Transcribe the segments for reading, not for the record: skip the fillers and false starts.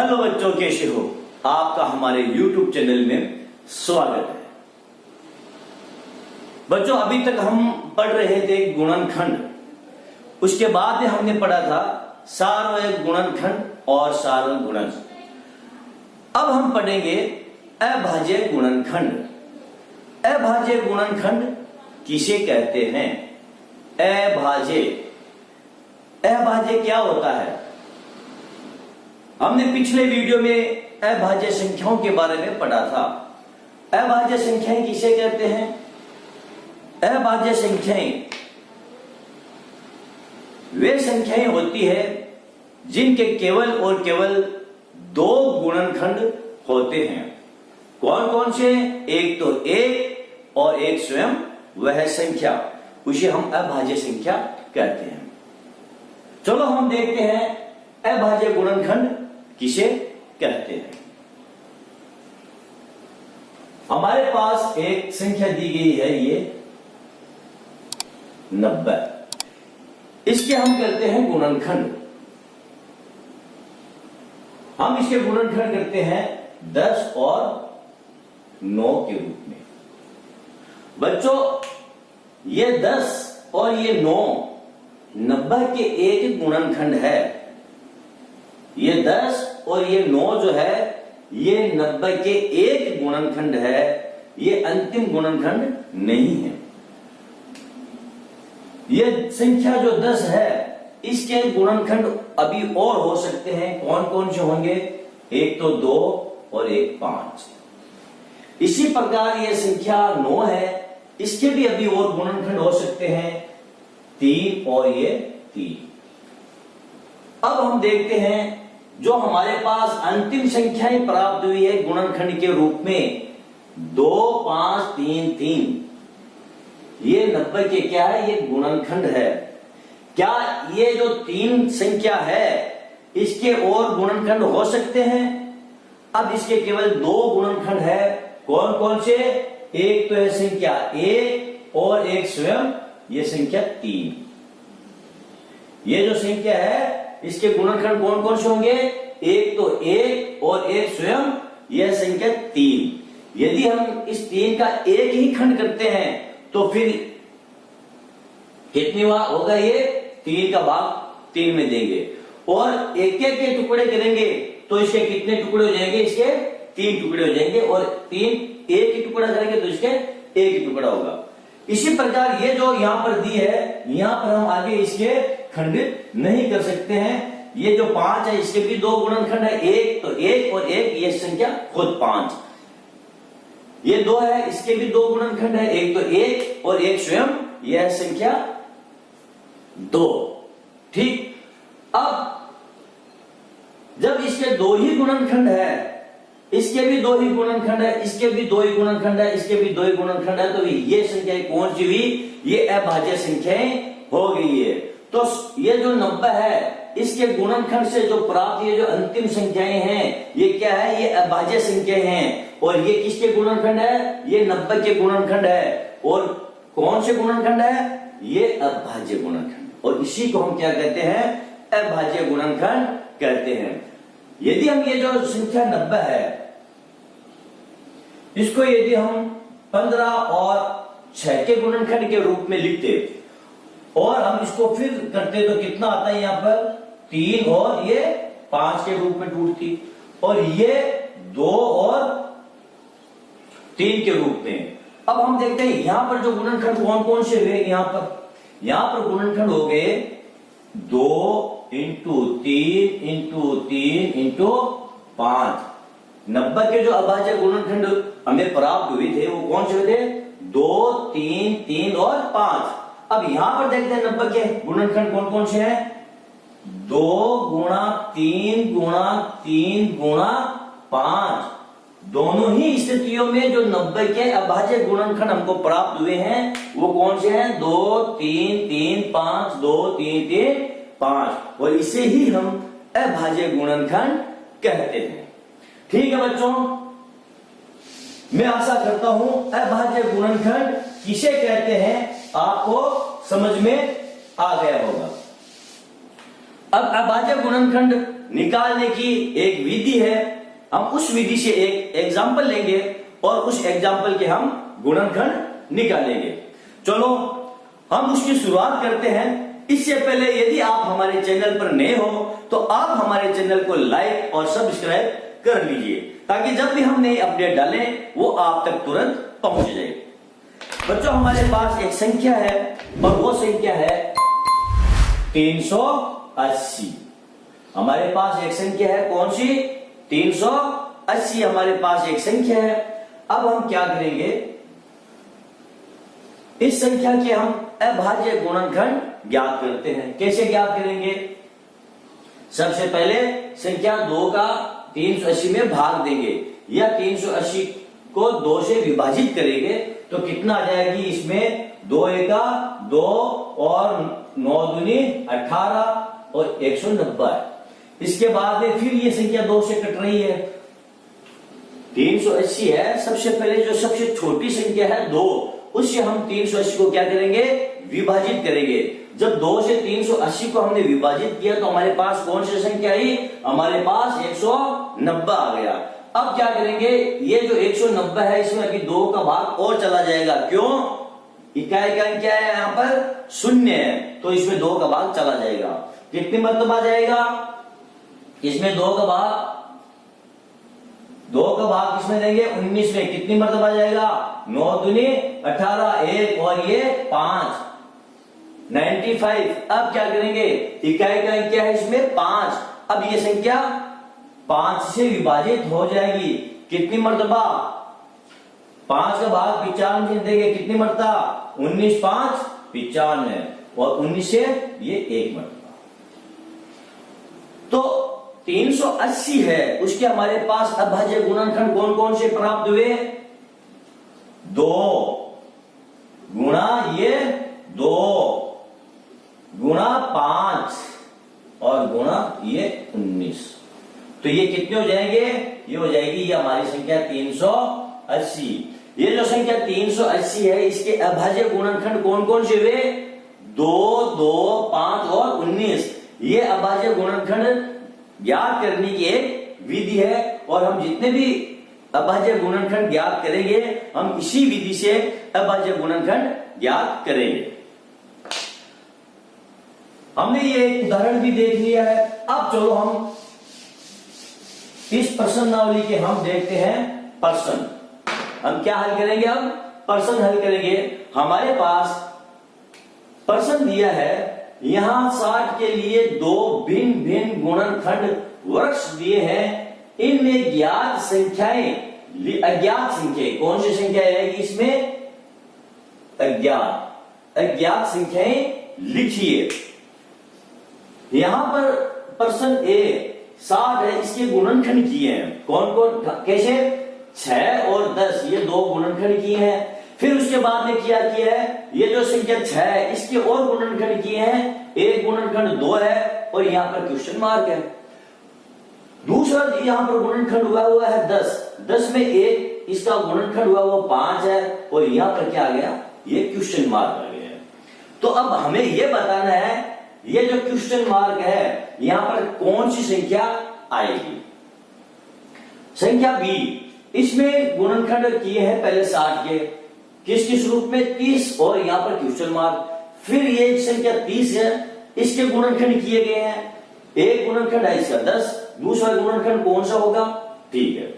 Hello बच्चों, कैसे हो? आपका हमारे YouTube चैनल में स्वागत है। बच्चों, अभी तक हम पढ़ रहे थे गुणनखंड। उसके बाद में हमने पढ़ा था सार्वयक गुणनखंड और सार्वयक गुणज। अब हम पढ़ेंगे अभाज्य गुणनखंड। अभाज्य गुणनखंड किसे कहते हैं? अभाज्य क्या होता है? हमने पिछले वीडियो में अभाज्य संख्याओं के बारे में पढ़ा था। अभाज्य संख्याएं किसे कहते हैं? अभाज्य संख्याएं वे संख्याएं होती है जिनके केवल और केवल दो गुणनखंड होते हैं। कौन कौन से? एक तो एक और एक स्वयं वह संख्या, उसे हम अभाज्य संख्या कहते हैं। चलो हम देखते हैं अभाज्य गुणनखंड किसे कहते हैं। हमारे पास एक संख्या दी गई है, ये 90। इसके हम करते हैं गुणनखंड। हम इसके गुणनखंड करते हैं 10 और 9 के रूप में। बच्चों, ये 10 और ये 9 90 के एक गुणनखंड है। ये 10 और ये 9 जो है ये 90 के एक गुणनखंड है, ये अंतिम गुणनखंड नहीं है। ये संख्या जो 10 है इसके गुणनखंड अभी और हो सकते हैं। कौन कौन से होंगे? एक तो 2 और एक 5। इसी प्रकार ये संख्या 9 है, इसके भी अभी और गुणनखंड हो सकते हैं, 3 और ये 3। अब हम देखते हैं जो हमारे पास अंतिम संख्याएं प्राप्त हुई है गुणनखंड के रूप में 2, 5, 3, 3। ये 90 के क्या है? ये गुणनखंड है। क्या ये जो 3 संख्या है इसके और गुणनखंड हो सकते हैं? अब इसके केवल 2 गुणनखंड है। कौन कौन से? एक तो है संख्या 1 और एक स्वयं ये संख्या 3। ये जो संख्या है इसके गुणनखंड कौन कौन से होंगे? एक तो 1 और एक स्वयं यह संख्या 3। यदि हम इस 3 का एक ही खंड करते हैं तो फिर कितनी बार होगा? ये 3 का भाग 3 में देंगे और एक एक के टुकड़े करेंगे तो इसके कितने टुकड़े हो जाएंगे? इसके 3 टुकड़े हो जाएंगे। और 3 एक ही टुकड़ा करेंगे तो इसके एक ही टुकड़ा होगा। इसी प्रकार ये जो यहां पर दी है, यहां पर हम आगे इसके खंडित नहीं कर सकते हैं। ये जो 5 है इसके भी 2 गुणनखंड है, एक तो 1 और एक ये संख्या खुद 5। ये 2 है, इसके भी 2 गुणनखंड है, एक तो 1 और एक स्वयं यह संख्या 2। ठीक। अब जब इसके 2 ही गुणनखंड है, इसके भी 2 ही गुणनखंड है, इसके भी 2 ही गुणनखंड है, इसके भी 2 ही गुणनखंड है, तो ये संख्याएं कौन सी हुई? ये अभाज्य संख्याएं हो गई है। तो ये जो 90 है इसके गुणनखंड से जो प्राप्त ये जो अंतिम संख्याएं हैं ये क्या है? ये अभाज्य संख्याएं हैं। और ये किसके गुणनखंड है? ये 90 के गुणनखंड है। और कौन से गुणनखंड है? ये अभाज्य गुणनखंड। और इसी को हम क्या कहते हैं? अभाज्य गुणनखंड कहते हैं। यदि हम ये जो संख्या 90 है इसको यदि हम 15 और 6 के गुणनखंड के रूप में लिखते और हम इसको फिर करते तो कितना आता है? यहां पर 3 और ये 5 के रूप में टूटती और ये 2 और 3 के रूप में। अब हम देखते हैं यहां पर जो गुणनखंड कौन कौन से हुए। यहां पर गुणनखंड हो गए 2 इंटू 3 इंटू 3 इंटू 5। 90 के जो अभाज्य गुणनखंड हमें प्राप्त हुए थे वो कौन से थे? 2, 3, 3 और 5। अब यहां पर देखते हैं 90 के गुणनखंड कौन कौन से हैं? 2 गुणा 3 गुणा 3 गुणा 5। दोनों ही स्थितियों में जो 90 के अभाज्य गुणनखंड हमको प्राप्त हुए हैं वो कौन से हैं? 2, 3, 3, 5, 2, 3, 3, 5। और इसे ही हम अभाज्य गुणनखंड कहते हैं। ठीक है बच्चों, मैं आशा करता हूं अभाज्य गुणनखंड किसे कहते हैं आपको समझ में आ गया होगा। अब अभाज्य गुणनखंड निकालने की एक विधि है, हम उस विधि से एक एग्जाम्पल लेंगे और उस एग्जाम्पल के हम गुणनखंड निकालेंगे। चलो हम उसकी शुरुआत करते हैं। इससे पहले यदि आप हमारे चैनल पर नए हो तो आप हमारे चैनल को लाइक और सब्सक्राइब कर लीजिए, ताकि जब भी हम नई अपडेट डालें वो आप तक तुरंत पहुंच जाए। बच्चों, हमारे पास एक संख्या है और वो संख्या है 380। हमारे पास एक संख्या है, कौन सी? 380 हमारे पास एक संख्या है। अब हम क्या करेंगे, इस संख्या के हम अभाज्य गुणनखंड ज्ञात करते हैं। कैसे ज्ञात करेंगे? सबसे पहले संख्या 2 का 380 में भाग देंगे या 380 को 2 से विभाजित करेंगे तो कितना आ जाएगी? इसमें 2 एका 2 और 9 दूनी 18 और 190। इसके बाद में फिर ये संख्या 2 से कट रही है। 380 है, सबसे पहले जो सबसे छोटी संख्या है 2, उससे हम 380 को क्या करेंगे? विभाजित करेंगे। जब 2 से 380 को हमने विभाजित किया तो हमारे पास कौन सी संख्या आई? हमारे पास 190 आ गया। अब क्या करेंगे? ये जो 190 है इसमें अभी 2 का भाग और चला जाएगा। क्यों? इकाई का क्या है? यहाँ पर 0 है, तो इसमें 2 का भाग चला जाएगा। कितनी मरतबा जाएगा? इसमें 2 का भाग किसमें देंगे? 19 में। कितनी मरतबा जाएगा? 9 दूनी 18, 1 और ये 5, 95। अब क्या करेंगे? इकाई का क्या है इसमें? 5। अब ये संख्या 5 से विभाजित हो जाएगी। कितनी मरतबा? 5 का भाग 95 से देंगे। कितनी मरतबा? 19, 5 95 और 19 से ये 1 मरतबा। तो 380 है, उसके हमारे पास अभाज्य गुणनखंड कौन कौन से प्राप्त हुए? 2 गुणा ये 2 गुणा 5 और गुणा ये 19। तो ये कितने हो जाएंगे? ये हो जाएगी, ये हमारी संख्या 380। ये जो संख्या 380 है इसके अभाज्य गुणनखंड कौन कौन से हुए? 2, 2, 5 और 19। ये अभाज्य गुणनखंड ज्ञात करने की एक विधि है और हम जितने भी अभाज्य गुणनखंड ज्ञात करेंगे हम इसी विधि से अभाज्य गुणनखंड ज्ञात करेंगे। हमने ये एक उदाहरण भी देख लिया है। अब चलो हम इस प्रश्नावली के हम देखते हैं प्रश्न। हम क्या हल करेंगे? अब प्रश्न हल करेंगे। हमारे पास प्रश्न दिया है, यहां 60 के लिए 2 भिन्न भिन्न गुणनखंड वृक्ष दिए हैं। इनमें ज्ञात संख्याएं, अज्ञात संख्याएं, कौन सी संख्या आएगी इसमें? अज्ञात संख्याएं लिखिए। यहां पर प्रश्न ए 60 है, इसके गुणनखंड किए हैं। कौन कौन? कैसे? 6 और 10, ये 2 गुणनखंड किए हैं। फिर उसके बाद में क्या किया है? ये जो संख्या 6 है इसके और गुणनखंड किए हैं। एक गुणनखंड 2 है और यहाँ पर क्वेश्चन मार्क है। दूसरा यहाँ पर गुणनखंड हुआ है 10। 10 में एक इसका गुणनखंड हुआ वो 5 है और यहाँ पर क्या आ गया? ये क्वेश्चन मार्क आ गया है। तो अब हमें ये बताना है ये जो क्वेश्चन मार्क है यहाँ पर कौन सी संख्या आएगी? संख्या बी, इसमें गुणनखंड किए हैं पहले 60 के, किस किस रूप में? 30 और यहाँ पर क्वेश्चन मार्क। फिर ये संख्या 30 है, इसके गुणनखंड किए गए हैं। एक गुणनखंड है इसका 10, दूसरा गुणनखंड कौन सा होगा? ठीक है,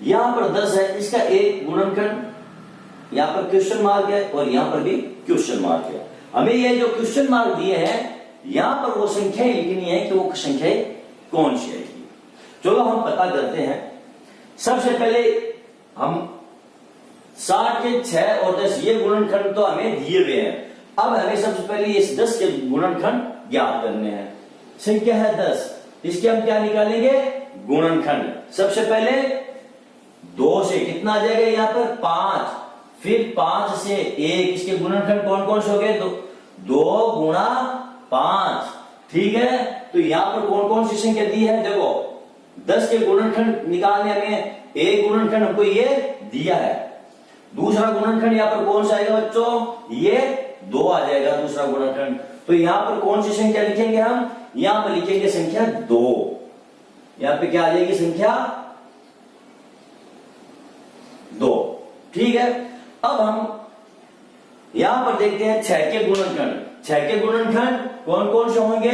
यहाँ पर 10 है, इसका एक गुणनखंड, यहाँ पर क्वेश्चन मार्क है और यहाँ पर भी क्वेश्चन मार्क है। हमें ये जो क्वेश्चन मार्क दिए हैं यहाँ पर वो संख्याएं लिखनी है कि वो संख्याएं कौन सी आएगी। चलो हम पता करते हैं। सबसे पहले हम 60 के 6 और 10 ये गुणनखंड तो हमें दिए हुए हैं। अब हमें सबसे पहले इस 10 के गुणनखंड ज्ञात करने हैं। संख्या है 10, इसके हम क्या निकालेंगे? गुणनखंड। सबसे पहले 2 से कितना आ जाएगा? यहाँ पर 5, फिर 5 से 1, इसके गुणनखंड कौन कौन से हो गए? 2 गुणा 5। ठीक है, तो यहाँ पर कौन कौन सी संख्या दी है? देखो 10 के गुणनखंड निकालने में एक गुणनखंड हमको ये दिया है। दूसरा गुणनखंड यहाँ पर कौन सा आएगा बच्चों? ये 2 आ जाएगा दूसरा गुणनखंड। तो यहाँ पर कौन सी संख्या लिखेंगे हम? यहां पर लिखेंगे संख्या 2। यहां पे क्या आ जाएगी? संख्या 2। ठीक है, अब हम यहां पर देखते हैं 6 के गुणनखंड। 6 के गुणनखंड कौन कौन से होंगे?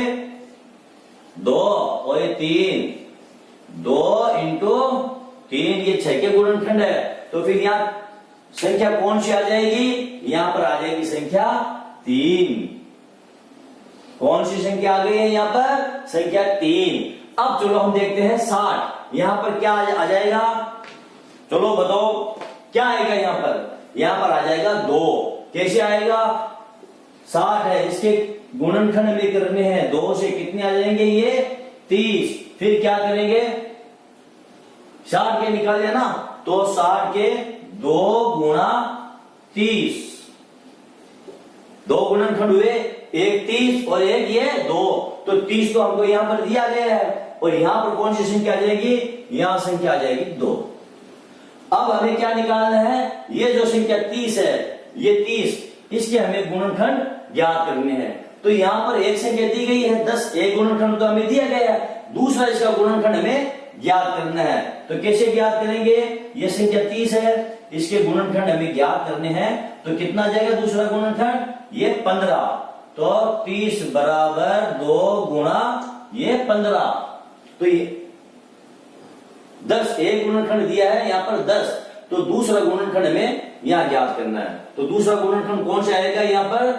2 और ये 3, 2 इंटू 3, ये 6 के गुणनखंड है। तो फिर यहां संख्या कौन सी आ जाएगी? यहां पर आ जाएगी संख्या 3। कौन सी संख्या आ गई है यहां पर? संख्या 3। अब चलो हम देखते हैं 60। यहां पर क्या आ जाएगा? चलो बताओ क्या आएगा यहां पर? यहां पर आ जाएगा 2। कैसे आएगा? 60 है, इसके गुणनखंड में करने हैं। 2 से कितने आ जाएंगे? ये 30। फिर क्या करेंगे? 60 के निकाले ना, तो 60 के 2 गुणा 30, 2 गुणनखंड हुए, एक 30 और एक ये 2। तो 30 तो हमको यहां पर दिया गया है, और यहां पर कौन सी संख्या आ जाएगी? यहां संख्या आ जाएगी 2। अब हमें क्या निकालना है? ये जो संख्या 30 है, ये 30, इसके हमें गुणनखंड ज्ञात करने हैं। तो यहां पर एक संख्या दी गई है 10, एक गुणनखंड तो हमें दिया गया है, दूसरा इसका गुणनखंड हमें ज्ञात करना है। तो कैसे ज्ञात करेंगे? ये संख्या 30 है, इसके गुणनखंड हमें ज्ञात करने हैं। तो कितना आ जाएगा दूसरा गुणनखंड? ये 15। तो 30 बराबर 2 गुणा ये 15। तो ये 10, एक गुणनखंड दिया है यहां पर 10, तो दूसरा गुणनखंड हमें यहां ज्ञात करना है। तो दूसरा गुणनखंड कौन सा आएगा? यहां पर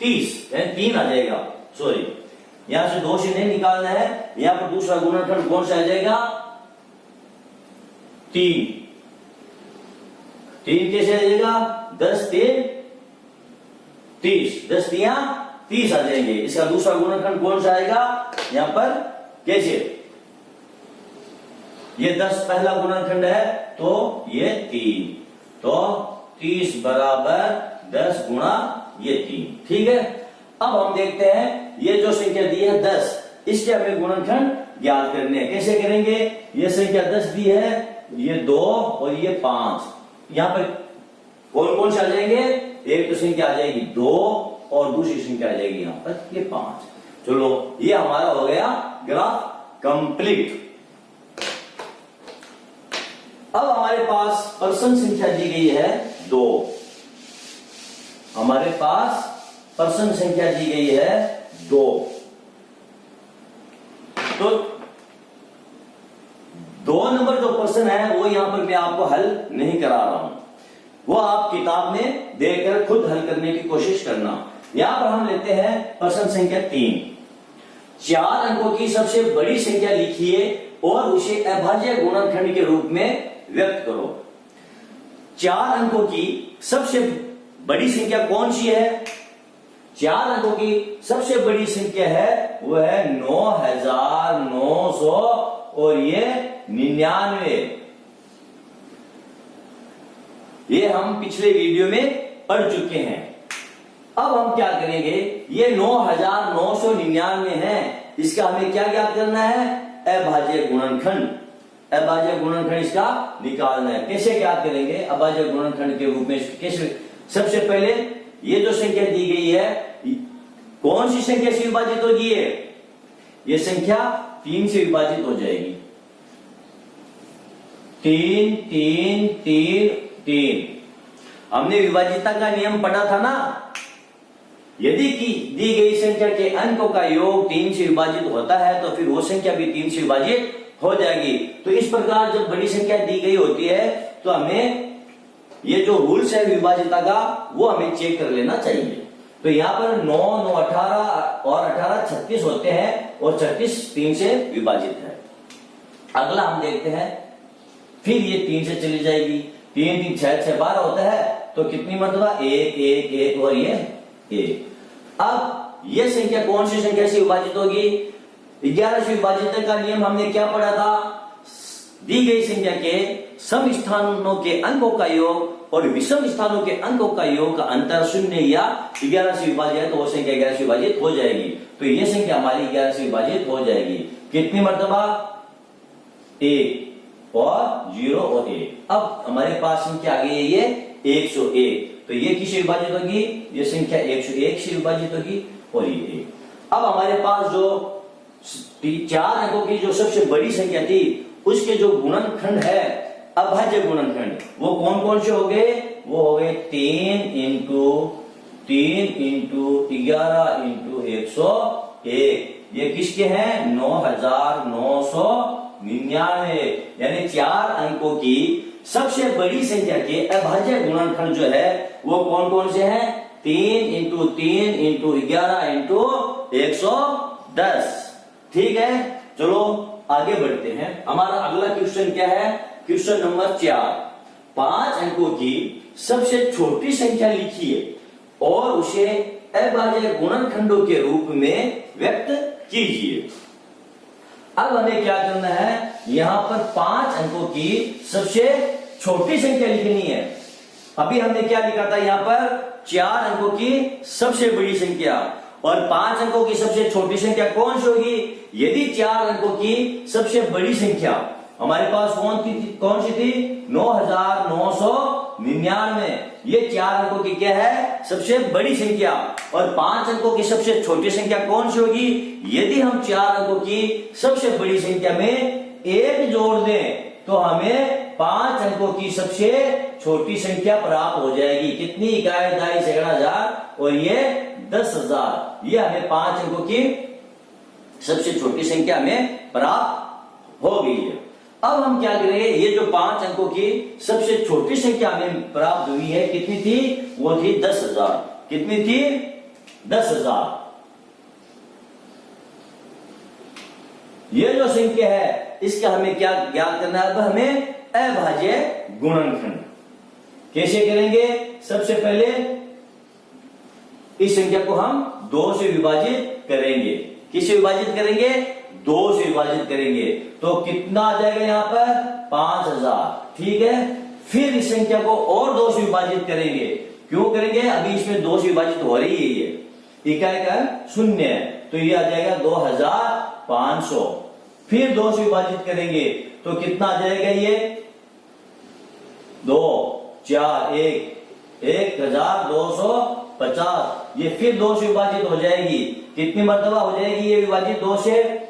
30, 3 आ जाएगा। सॉरी, यहां से 2 से नहीं निकालना है, यहां पर दूसरा गुणनखंड कौन सा आ जाएगा? 3। 3 कैसे आ जाएगा? 10 3 30, 10 3 30 आ जाएंगे। इसका दूसरा गुणनखंड कौन सा आएगा यहां पर? कैसे? ये 10 पहला गुणनखंड है, तो ये 3, तो 30 बराबर 10 गुणा ये 3। ठीक है, अब हम देखते हैं ये जो संख्या दी है 10, इसके हमें गुणनखंड ज्ञात करने हैं। कैसे करेंगे? ये संख्या 10 दी है, ये 2 और ये 5, यहां पर कौन कौन से आ जाएंगे? एक तो संख्या आ जाएगी 2 और दूसरी संख्या आ जाएगी यहां पर ये 5। चलो, ये हमारा हो गया ग्राफ कंप्लीट। अब हमारे पास पर्सन संख्या दी गई है 2। हमारे पास पर्सन संख्या दी गई है 2। तो 2 नंबर जो पर्सन है वो यहां पर मैं आपको हल नहीं करा रहा हूं, वो आप किताब में देखकर खुद हल करने की कोशिश करना। यहां पर हम लेते हैं पर्सन संख्या 3। 4 अंकों की सबसे बड़ी संख्या लिखिए और उसे अभाज्य गुणनखंड के रूप में व्यक्त करो। 4 अंकों की सबसे बड़ी संख्या कौन सी है? 4 अंकों की सबसे बड़ी संख्या है वो है 9900 और ये 99। ये हम पिछले वीडियो में पढ़ चुके हैं। अब हम क्या करेंगे? ये 9999 है, इसका हमें क्या ज्ञात करना है? अभाज्य गुणनखंड। अभाज्य गुणनखंड इसका निकालना है। कैसे ज्ञात करेंगे अभाज्य गुणनखंड के रूप में? कैसे? सबसे पहले ये जो संख्या दी गई है, कौन सी संख्या से विभाजित होगी? ये संख्या 3 से विभाजित हो जाएगी। 3 3 3 3। हमने विभाजिता का नियम पढ़ा था ना, यदि की दी गई संख्या के अंकों का योग 3 से विभाजित होता है तो फिर वो संख्या भी 3 से विभाजित हो जाएगी। तो इस प्रकार जब बड़ी संख्या दी गई होती है तो हमें ये जो रूल्स है विभाजिता का वो हमें चेक कर लेना चाहिए। तो यहाँ पर 9 9 18 और 18 36 होते हैं और 36 3 से विभाजित है। अगला हम देखते हैं, फिर ये 3 से चली जाएगी, 3 3 6 6 12 होता है, तो कितनी मरतबा? 1 1 1 और ये 1। अब ये संख्या कौन सी संख्या से विभाजित होगी? 11 से विभाजित का नियम हमने क्या पढ़ा था? दी गई संख्या के सम स्थानों के अंकों का योग और विषम स्थानों के अंकों का योग का अंतर 0 या 11 से विभाजित है तो वो संख्या 11 से विभाजित हो जाएगी। तो ये संख्या हमारी 11 से विभाजित हो जाएगी। कितनी मरतबा? 1 और 0 और 1। अब हमारे पास संख्या आ गई है ये 101। तो ये किससे विभाजित होगी? ये संख्या 101 से विभाजित होगी और ये 1। अब हमारे पास जो 4 अंकों की जो सबसे बड़ी संख्या थी उसके जो गुणनखंड है, अभाज्य गुणनखंड, वो कौन कौन से हो गए? वो हो गए 3 इंटू 11 इंटू 101। ये किसके हैं? 9999। यानी 4 अंकों की सबसे बड़ी संख्या के अभाज्य गुणनखंड जो है वो कौन कौन से हैं? 3 इंटू 11 इंटू 110। ठीक है, चलो आगे बढ़ते हैं। हमारा अगला क्वेश्चन क्या है? Question number 4। 5 अंकों की सबसे छोटी संख्या लिखिए और उसे अभाज्य गुणनखंडों के रूप में व्यक्त कीजिए। अब हमें क्या करना है? यहां पर 5 अंकों की सबसे छोटी संख्या लिखनी है। अभी हमने क्या लिखा था? यहां पर 4 अंकों की सबसे बड़ी संख्या और 5 अंकों की सबसे छोटी संख्या कौन सी होगी? यदि 4 अंकों की सबसे बड़ी संख्या हमारे पास कौन सी थी? 9999। ये 4 अंकों की क्या है? सबसे बड़ी संख्या। और 5 अंकों की सबसे छोटी संख्या कौन सी होगी? यदि हम 4 अंकों की सबसे बड़ी संख्या में 1 जोड़ दें तो हमें 5 अंकों की सबसे छोटी संख्या प्राप्त हो जाएगी। कितनी? इकाई, दहाई, सैकड़ा, हजार और ये 10,000। ये हमें 5 अंकों की सबसे छोटी संख्या हमें प्राप्त हो गई है। अब हम क्या करेंगे? ये जो 5 अंकों की सबसे छोटी संख्या हमें प्राप्त हुई है, कितनी थी? वो थी 10,000। कितनी थी? 10,000। ये जो संख्या है इसका हमें क्या ज्ञात करना है? अब हमें अभाज्य गुणनखंड कैसे करेंगे? सबसे पहले इस संख्या को हम 2 से विभाजित करेंगे। किससे विभाजित करेंगे? 2 से विभाजित करेंगे तो कितना आ जाएगा? यहां पर 5,000। ठीक है, फिर इस संख्या को और 2 से विभाजित करेंगे। क्यों करेंगे? अभी इसमें 2 से विभाजित हो रही है, ये इकाई का 0 है तो ये आ जाएगा 2500। फिर 2 से विभाजित करेंगे तो कितना आ जाएगा? ये 2 4 1250। ये फिर 2 से विभाजित हो जाएगी। कितनी मर्तबा हो जाएगी ये विभाजित? 2 से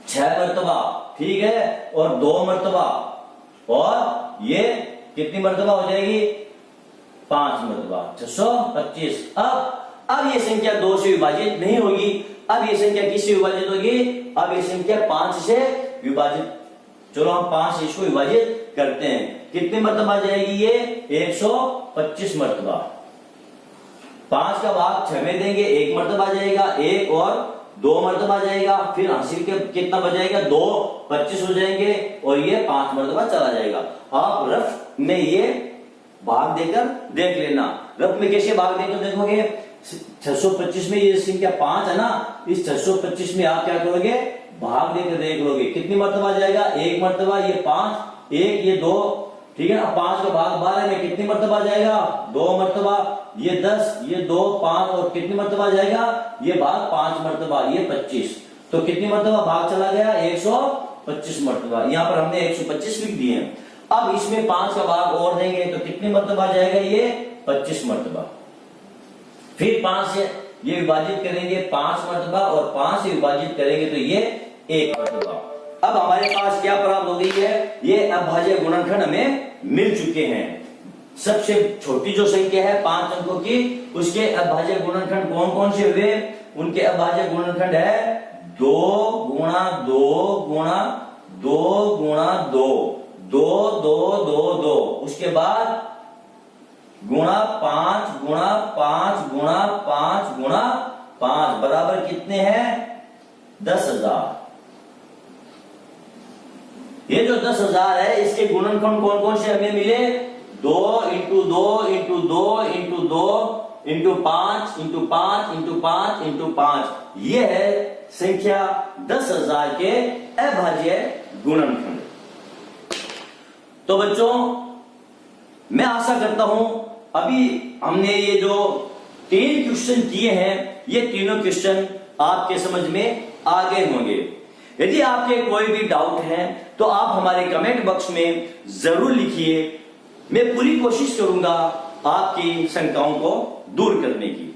6 मर्तबा। ठीक है, और 2 मर्तबा, और ये कितनी मर्तबा हो जाएगी? 5 मर्तबा, 625। अब ये संख्या 2 से विभाजित नहीं होगी। अब ये संख्या किससे विभाजित होगी? अब ये संख्या 5 से विभाजित। चलो हम 5 से इसको विभाजित करते हैं। कितनी मर्तबा जाएगी ये? 125 मर्तबा। 5 का भाग 6 में देंगे, 1 मर्तबा जाएगा, 1 और 2 मर्तबा जाएगा। फिर हासिल के कितना बचाएगा? 2 25 हो जाएंगे और ये 5 मर्तबा चला जाएगा। आप रफ में ये भाग देकर देख लेना। रफ में कैसे भाग देकर देखोगे? 625 में ये संख्या 5 है ना, इस 625 में आप क्या करोगे? भाग देकर देख लोगे। कितनी मर्तबा जाएगा? 1 मर्तबा, ये 5, 1 ये 2। ठीक है ना, 5 का भाग 12 में कितनी मर्तबा जाएगा? 2 मर्तबा, ये 10, ये 2 5 और कितनी मर्तबा जाएगा? ये भाग 5 मर्तबा, ये 25। तो कितनी मर्तबा भाग चला गया? 125 मर्तबा। यहाँ पर हमने 125 लिख दिए हैं। अब इसमें 5 का भाग और देंगे तो कितनी मर्तबा जाएगा? ये 25 मर्तबा। फिर 5 से ये विभाजित करेंगे 5 मर्तबा और 5 से विभाजित करेंगे तो ये 1 मर्तबा। अब हमारे पास क्या प्राप्त हो गई है? ये अभाज्य गुणनखंड हमें मिल चुके हैं। सबसे छोटी जो संख्या है 5 अंकों की, उसके अभाज्य गुणनखंड कौन कौन से हुए? उनके अभाज्य गुणनखंड है 2 गुणा 2 गुणा 2 गुणा 2, 2 2 2 2। उसके बाद गुणा 5 गुणा 5 गुणा 5 गुणा 5 बराबर कितने हैं? 10,000। ये जो 10,000 है इसके गुणनखंड कौन कौन से हमें मिले? 2 into 2 into 2 into 2 into 5 into 5 into 5 into 5। ये है संख्या 10,000 के अभाज्य गुणनखंड। तो बच्चों, मैं आशा करता हूं अभी हमने ये जो 3 क्वेश्चन किए हैं, ये तीनों क्वेश्चन आपके समझ में आ गए होंगे। यदि आपके कोई भी डाउट है तो आप हमारे कमेंट बॉक्स में जरूर लिखिए। मैं पूरी कोशिश करूंगा आपकी शंकाओं को दूर करने की।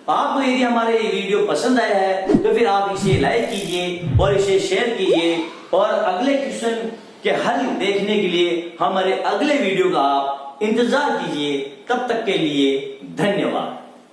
आपको यदि हमारे ये वीडियो पसंद आया है तो फिर आप इसे लाइक कीजिए और इसे शेयर कीजिए, और अगले क्वेश्चन के हल देखने के लिए हमारे अगले वीडियो का आप इंतजार कीजिए। तब तक के लिए धन्यवाद।